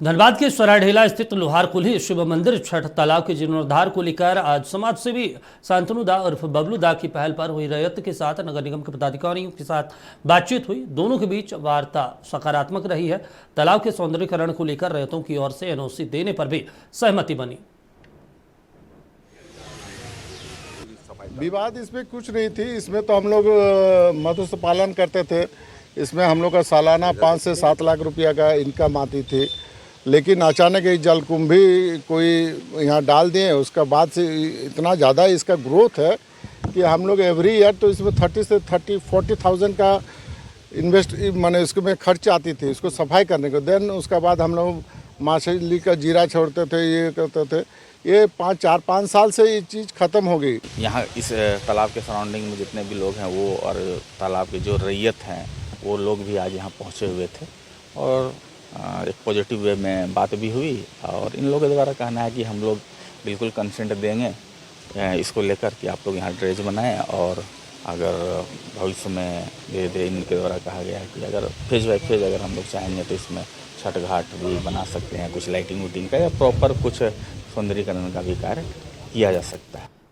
धनबाद के सराढेला स्थित लोहार कुल्ही शिव मंदिर छठ तालाब के जीर्णोद्धार को लेकर आज समाज सेवी शांतनु दा और बबलू दा की पहल पर हुई रैयत के साथ नगर निगम के पदाधिकारियों के साथ बातचीत हुई। दोनों के बीच वार्ता सकारात्मक रही है। तालाब के सौंदर्यीकरण को लेकर रैयतों की ओर से एनओसी देने पर भी सहमति बनी। विवाद इसमें कुछ नहीं थी। इसमें तो हम लोग मत्स्य पालन करते थे। इसमें हम लोग का सालाना 5 से 7 लाख रुपया का इनकम आती थी, लेकिन अचानक ये जलकुंभ भी कोई यहाँ डाल दिए। उसका बाद से इतना ज़्यादा इसका ग्रोथ है कि हम लोग एवरी ईयर तो इसमें 30 से 40,000 का इन्वेस्ट माने इसमें खर्च आती थी इसको सफाई करने को। देन उसका बाद हम लोग मछली का जीरा छोड़ते थे, ये करते थे। ये 4-5 साल से ये चीज़ ख़त्म हो गई। यहाँ इस तालाब के सराउंडिंग में जितने भी लोग हैं वो और तालाब के जो रैयत हैं वो लोग भी आज यहाँ पहुँचे हुए थे और एक पॉजिटिव वे में बात भी हुई। और इन लोगों के द्वारा कहना है कि हम लोग बिल्कुल कंसेंट देंगे इसको लेकर कि आप लोग यहाँ ड्रेज बनाएं, और अगर भविष्य में धीरे धीरे इनके द्वारा कहा गया है कि अगर फेज बाई फेज अगर हम लोग चाहेंगे तो इसमें छठ घाट भी बना सकते हैं, कुछ लाइटिंग वूटिंग का या प्रॉपर कुछ सौंदर्यीकरण का भी कार्य किया जा सकता है।